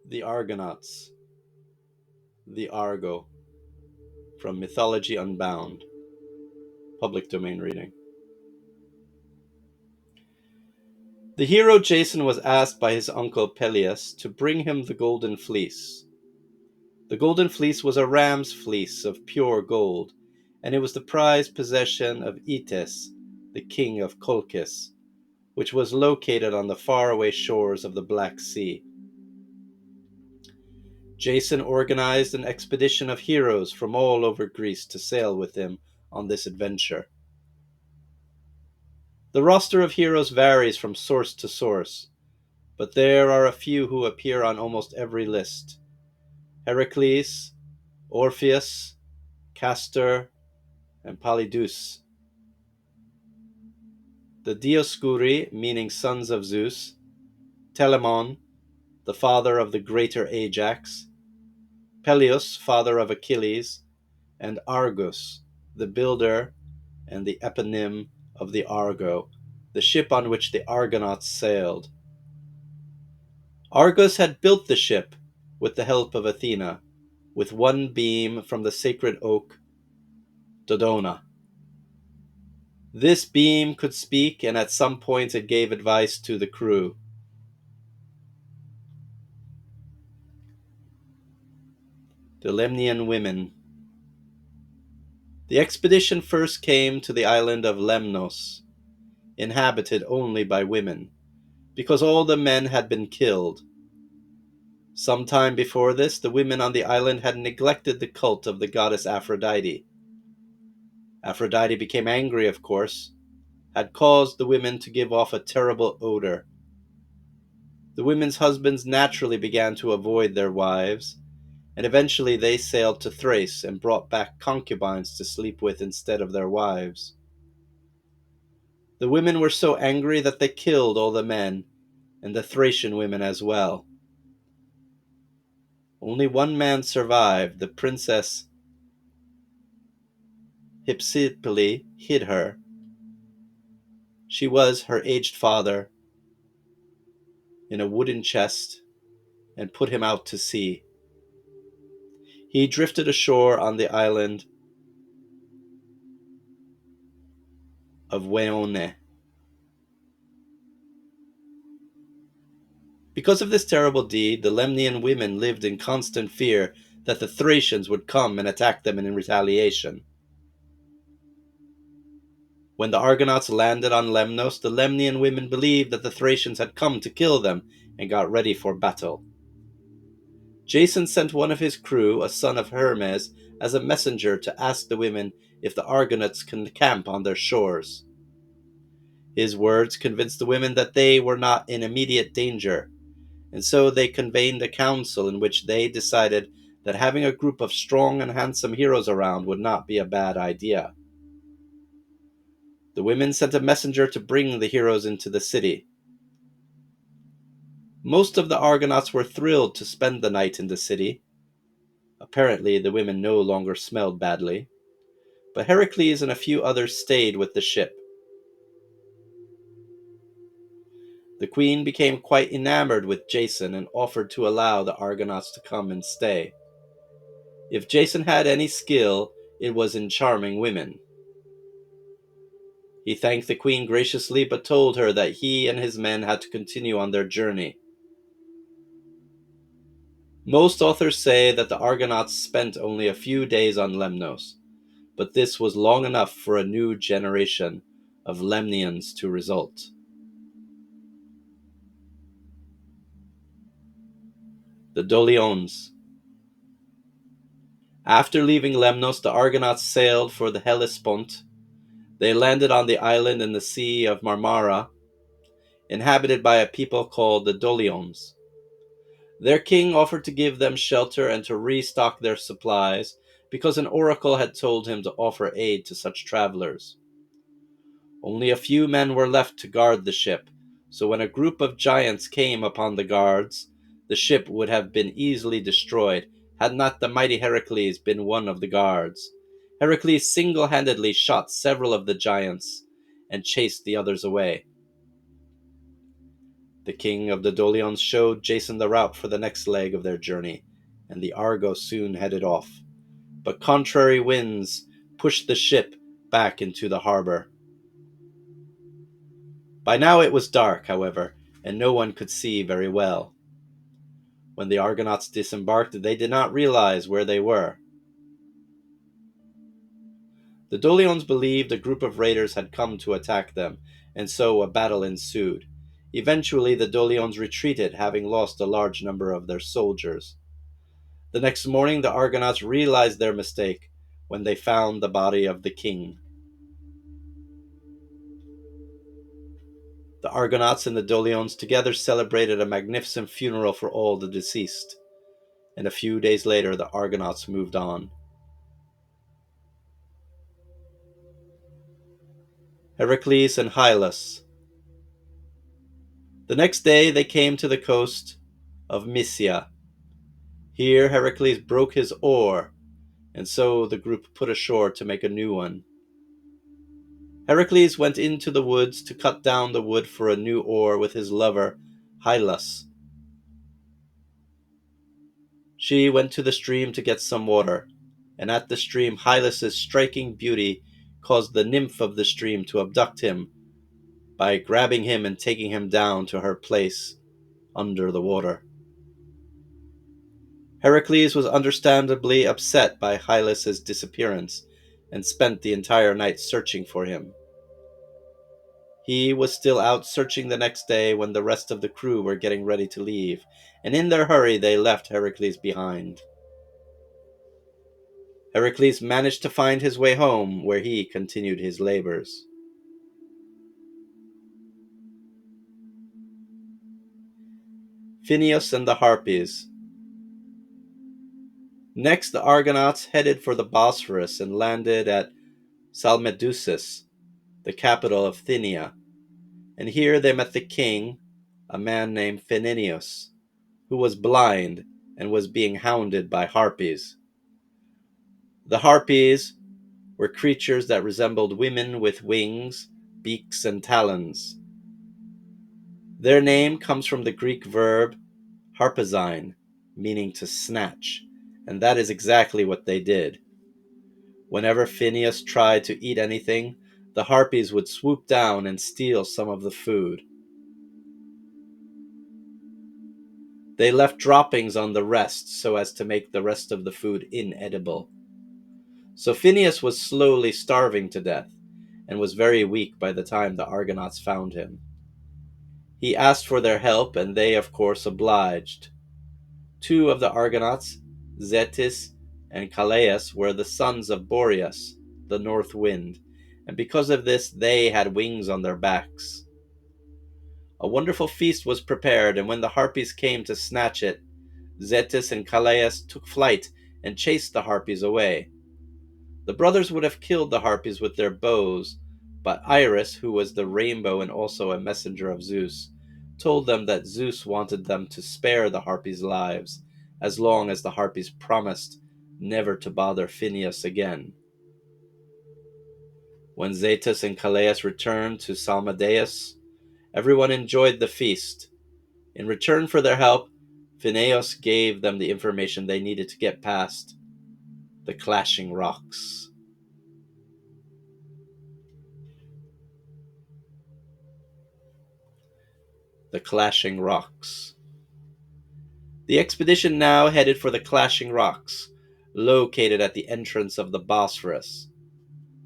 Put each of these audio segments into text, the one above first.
The Argonauts, the Argo, from Mythology Unbound, public domain reading. The hero Jason was asked by his uncle Peleus to bring him the Golden Fleece. The Golden Fleece was a ram's fleece of pure gold, and it was the prized possession of Itys, the king of Colchis, which was located on the faraway shores of the Black Sea. Jason organized an expedition of heroes from all over Greece to sail with him on this adventure. The roster of heroes varies from source to source, but there are a few who appear on almost every list: Heracles, Orpheus, Castor, and Polydeuces. The Dioscuri, meaning sons of Zeus, Telamon, the father of the greater Ajax, Peleus, father of Achilles, and Argus, the builder and the eponym of the Argo, the ship on which the Argonauts sailed. Argus had built the ship with the help of Athena, with one beam from the sacred oak Dodona. This beam could speak, and at some point it gave advice to the crew. The Lemnian women. The expedition first came to the island of Lemnos, inhabited only by women, because all the men had been killed. Some time before this, the women on the island had neglected the cult of the goddess Aphrodite. Aphrodite became angry, of course, had caused the women to give off a terrible odor. The women's husbands naturally began to avoid their wives, and eventually they sailed to Thrace and brought back concubines to sleep with instead of their wives. The women were so angry that they killed all the men, and the Thracian women as well. Only one man survived. The princess Hypsipyle hid her. She was her aged father in a wooden chest and put him out to sea. He drifted ashore on the island of Weone. Because of this terrible deed, the Lemnian women lived in constant fear that the Thracians would come and attack them in retaliation. When the Argonauts landed on Lemnos, the Lemnian women believed that the Thracians had come to kill them and got ready for battle. Jason sent one of his crew, a son of Hermes, as a messenger to ask the women if the Argonauts can camp on their shores. His words convinced the women that they were not in immediate danger, and so they convened a council in which they decided that having a group of strong and handsome heroes around would not be a bad idea. The women sent a messenger to bring the heroes into the city. Most of the Argonauts were thrilled to spend the night in the city. Apparently, the women no longer smelled badly, but Heracles and a few others stayed with the ship. The queen became quite enamored with Jason and offered to allow the Argonauts to come and stay. If Jason had any skill, it was in charming women. He thanked the queen graciously, but told her that he and his men had to continue on their journey. Most authors say that the Argonauts spent only a few days on Lemnos, but this was long enough for a new generation of Lemnians to result. The Dolions. After leaving Lemnos, the Argonauts sailed for the Hellespont. They landed on the island in the Sea of Marmara, inhabited by a people called the Dolions. Their king offered to give them shelter and to restock their supplies, because an oracle had told him to offer aid to such travelers. Only a few men were left to guard the ship, so when a group of giants came upon the guards, the ship would have been easily destroyed had not the mighty Heracles been one of the guards. Heracles single-handedly shot several of the giants and chased the others away. The king of the Dolions showed Jason the route for the next leg of their journey, and the Argo soon headed off. But contrary winds pushed the ship back into the harbor. By now it was dark, however, and no one could see very well. When the Argonauts disembarked, they did not realize where they were. The Dolions believed a group of raiders had come to attack them, and so a battle ensued. Eventually, the Dolions retreated, having lost a large number of their soldiers. The next morning, the Argonauts realized their mistake when they found the body of the king. The Argonauts and the Dolions together celebrated a magnificent funeral for all the deceased, and a few days later the Argonauts moved on. Heracles and Hylas. The next day they came to the coast of Mysia. Here Heracles broke his oar, and so the group put ashore to make a new one. Heracles went into the woods to cut down the wood for a new oar with his lover, Hylas. She went to the stream to get some water, and at the stream Hylas' striking beauty caused the nymph of the stream to abduct him by grabbing him and taking him down to her place under the water. Heracles was understandably upset by Hylas' disappearance and spent the entire night searching for him. He was still out searching the next day when the rest of the crew were getting ready to leave, and in their hurry they left Heracles behind. Heracles managed to find his way home, where he continued his labors. Phineus and the Harpies. Next, the Argonauts headed for the Bosphorus and landed at Salmedusis, the capital of Thynia, and here they met the king, a man named Phineus, who was blind and was being hounded by harpies. The harpies were creatures that resembled women with wings, beaks, and talons. Their name comes from the Greek verb harpazein, meaning to snatch, and that is exactly what they did. Whenever Phineus tried to eat anything, the harpies would swoop down and steal some of the food. They left droppings on the rest so as to make the rest of the food inedible. So Phineus was slowly starving to death and was very weak by the time the Argonauts found him. He asked for their help, and they of course obliged. Two of the Argonauts, Zetis and Calais, were the sons of Boreas, the north wind, and because of this they had wings on their backs. A wonderful feast was prepared, and when the harpies came to snatch it, Zetis and Calais took flight and chased the harpies away. The brothers would have killed the harpies with their bows, but Iris, who was the rainbow and also a messenger of Zeus, told them that Zeus wanted them to spare the harpies' lives, as long as the harpies promised never to bother Phineus again. When Zetis and Calais returned to Salmadeus, everyone enjoyed the feast. In return for their help, Phineus gave them the information they needed to get past the clashing rocks. The clashing rocks. The expedition now headed for the clashing rocks, located at the entrance of the Bosphorus.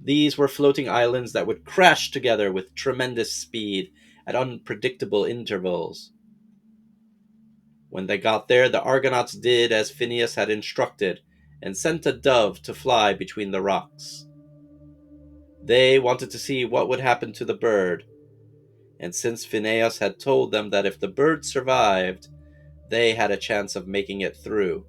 These were floating islands that would crash together with tremendous speed at unpredictable intervals. When they got there, the Argonauts did as Phineus had instructed and sent a dove to fly between the rocks. They wanted to see what would happen to the bird, and since Phineus had told them that if the bird survived, they had a chance of making it through.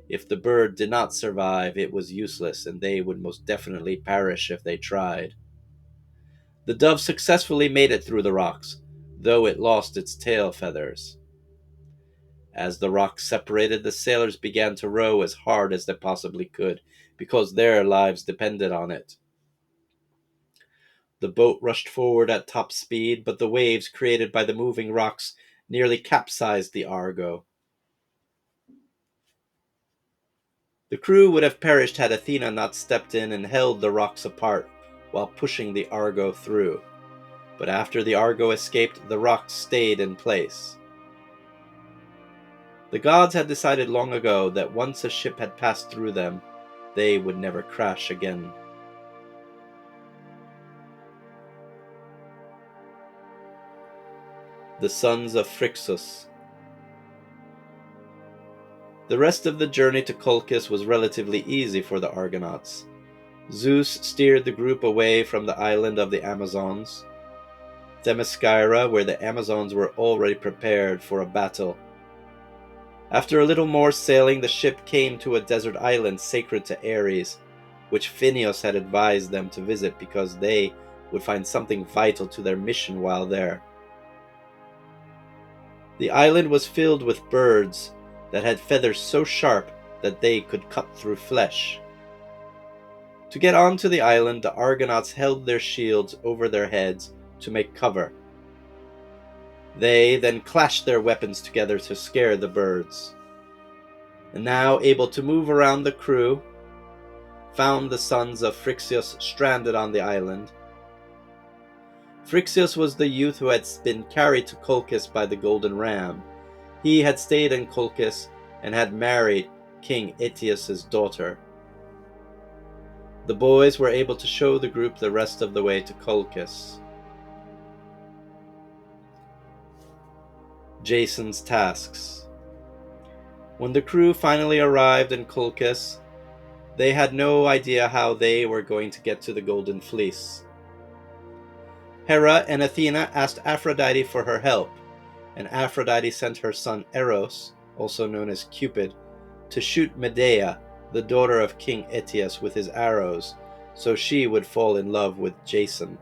If the bird did not survive, it was useless, and they would most definitely perish if they tried. The dove successfully made it through the rocks, though it lost its tail feathers. As the rocks separated, the sailors began to row as hard as they possibly could, because their lives depended on it. The boat rushed forward at top speed, but the waves created by the moving rocks nearly capsized the Argo. The crew would have perished had Athena not stepped in and held the rocks apart while pushing the Argo through. But after the Argo escaped, the rocks stayed in place. The gods had decided long ago that once a ship had passed through them, they would never crash again. The sons of Phrixus. The rest of the journey to Colchis was relatively easy for the Argonauts. Zeus steered the group away from the island of the Amazons, Themyscira, where the Amazons were already prepared for a battle. After a little more sailing, the ship came to a desert island sacred to Ares, which Phineus had advised them to visit because they would find something vital to their mission while there. The island was filled with birds that had feathers so sharp that they could cut through flesh. To get onto the island, the Argonauts held their shields over their heads to make cover. They then clashed their weapons together to scare the birds. And now, able to move around, the crew found the sons of Phrixus stranded on the island. Phrixus was the youth who had been carried to Colchis by the golden ram. He had stayed in Colchis and had married King Aeetes' daughter. The boys were able to show the group the rest of the way to Colchis. Jason's tasks. When the crew finally arrived in Colchis, they had no idea how they were going to get to the Golden Fleece. Hera and Athena asked Aphrodite for her help, and Aphrodite sent her son Eros, also known as Cupid, to shoot Medea, the daughter of King Aeetes, with his arrows, so she would fall in love with Jason.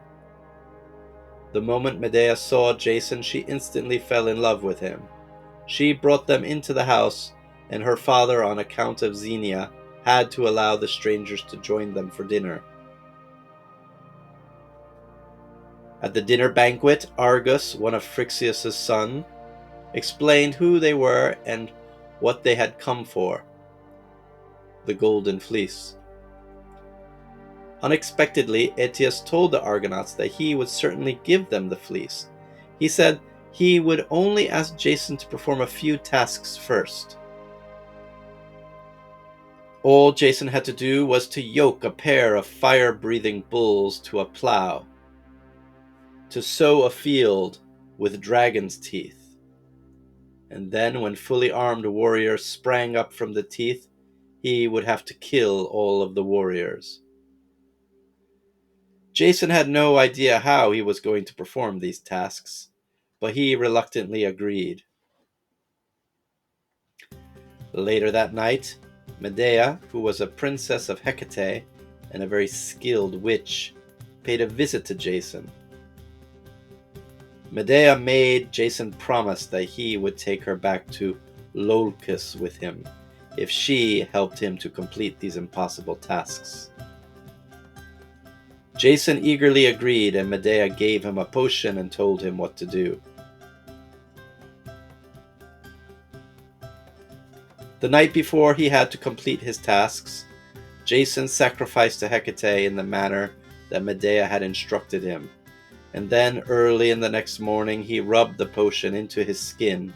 The moment Medea saw Jason, she instantly fell in love with him. She brought them into the house, and her father, on account of Xenia, had to allow the strangers to join them for dinner. At the dinner banquet, Argus, one of Phrixus' sons, explained who they were and what they had come for: the Golden Fleece. Unexpectedly, Aeetes told the Argonauts that he would certainly give them the fleece. He said he would only ask Jason to perform a few tasks first. All Jason had to do was to yoke a pair of fire-breathing bulls to a plow, to sow a field with dragon's teeth, and then when fully armed warriors sprang up from the teeth, he would have to kill all of the warriors. Jason had no idea how he was going to perform these tasks, but he reluctantly agreed. Later that night, Medea, who was a princess of Hecate and a very skilled witch, paid a visit to Jason. Medea made Jason promise that he would take her back to Lolcus with him if she helped him to complete these impossible tasks. Jason eagerly agreed, and Medea gave him a potion and told him what to do. The night before he had to complete his tasks, Jason sacrificed to Hecate in the manner that Medea had instructed him, and then early in the next morning he rubbed the potion into his skin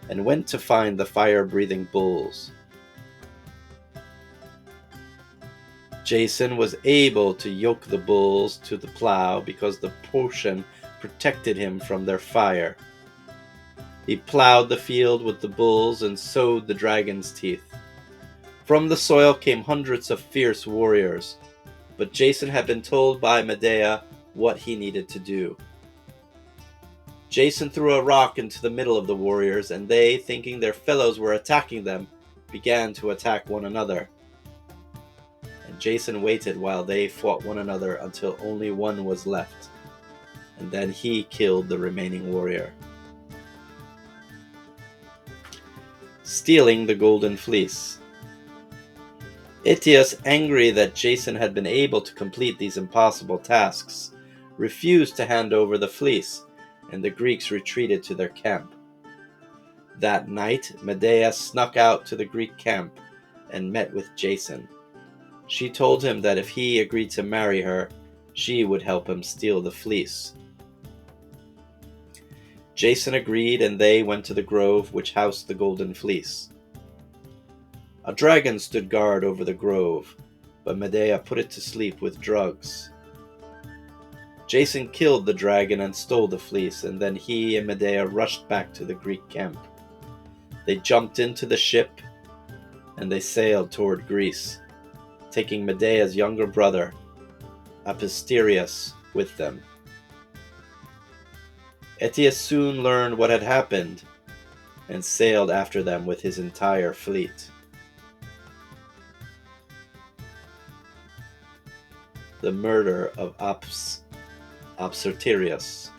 and went to find the fire-breathing bulls. Jason was able to yoke the bulls to the plow because the potion protected him from their fire. He plowed the field with the bulls and sowed the dragon's teeth. From the soil came hundreds of fierce warriors, but Jason had been told by Medea what he needed to do. Jason threw a rock into the middle of the warriors, and they, thinking their fellows were attacking them, began to attack one another. And Jason waited while they fought one another until only one was left, and then he killed the remaining warrior. Stealing the Golden Fleece. Aeetes, angry that Jason had been able to complete these impossible tasks, refused to hand over the fleece, and the Greeks retreated to their camp. That night, Medea snuck out to the Greek camp and met with Jason. She told him that if he agreed to marry her, she would help him steal the fleece. Jason agreed, and they went to the grove which housed the golden fleece. A dragon stood guard over the grove, but Medea put it to sleep with drugs. Jason killed the dragon and stole the fleece, and then he and Medea rushed back to the Greek camp. They jumped into the ship, and they sailed toward Greece, taking Medea's younger brother, Apisterius, with them. Eteus soon learned what had happened and sailed after them with his entire fleet. The murder of Abserterius.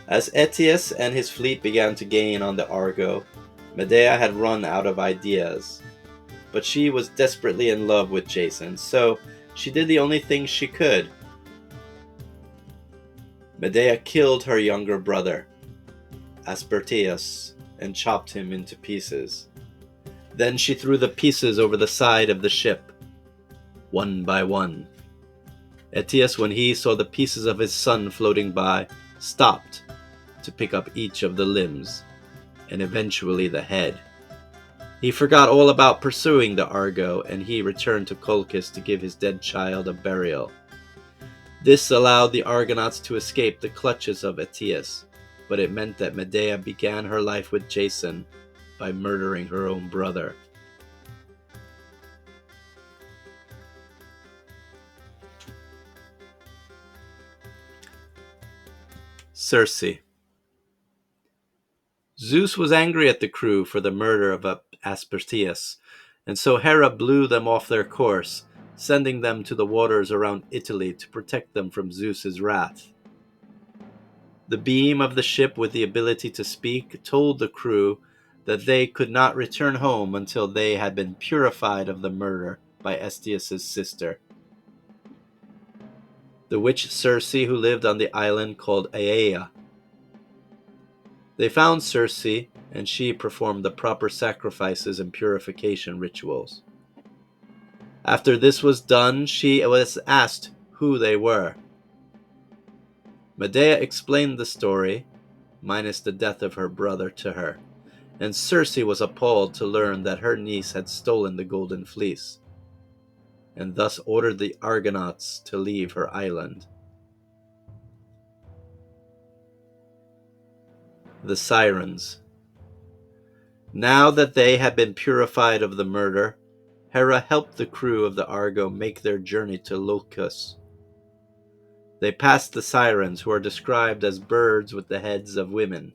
As Eteus and his fleet began to gain on the Argo, Medea had run out of ideas. But she was desperately in love with Jason, so she did the only thing she could. Medea killed her younger brother, Aspertius, and chopped him into pieces. Then she threw the pieces over the side of the ship, one by one. Eteus, when he saw the pieces of his son floating by, stopped to pick up each of the limbs, and eventually the head. He forgot all about pursuing the Argo, and he returned to Colchis to give his dead child a burial. This allowed the Argonauts to escape the clutches of Eteus, but it meant that Medea began her life with Jason by murdering her own brother. Circe. Zeus was angry at the crew for the murder of Aspertius, and so Hera blew them off their course, sending them to the waters around Italy to protect them from Zeus's wrath. The beam of the ship with the ability to speak told the crew that they could not return home until they had been purified of the murder by Eteus' sister, the witch Circe, who lived on the island called Aea. They found Circe, and she performed the proper sacrifices and purification rituals. After this was done, she was asked who they were. Medea explained the story, minus the death of her brother, to her, and Circe was appalled to learn that her niece had stolen the golden fleece, and thus ordered the Argonauts to leave her island. The Sirens. Now that they had been purified of the murder, Hera helped the crew of the Argo make their journey to Locus. They passed the Sirens, who are described as birds with the heads of women,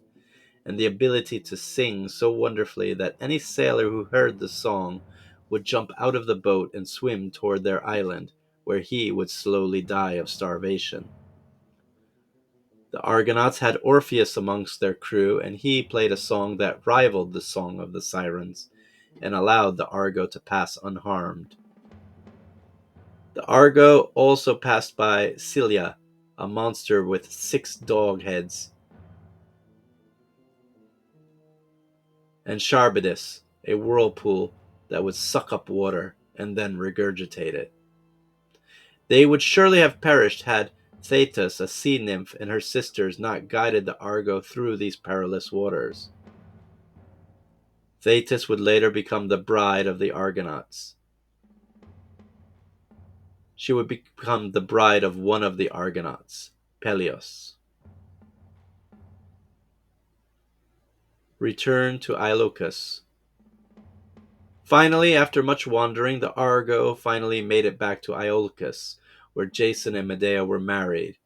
and the ability to sing so wonderfully that any sailor who heard the song would jump out of the boat and swim toward their island, where he would slowly die of starvation. The Argonauts had Orpheus amongst their crew, and he played a song that rivaled the song of the Sirens, and allowed the Argo to pass unharmed. The Argo also passed by Scylla, a monster with 6 dog heads, and Charybdis, a whirlpool that would suck up water and then regurgitate it. They would surely have perished had Thetis, a sea nymph, and her sisters not guided the Argo through these perilous waters. Thetis would later become the bride of the Argonauts. She would become the bride of one of the Argonauts, Peleus. Return to Iolcus. Finally, after much wandering, the Argo finally made it back to Iolcus, where Jason and Medea were married,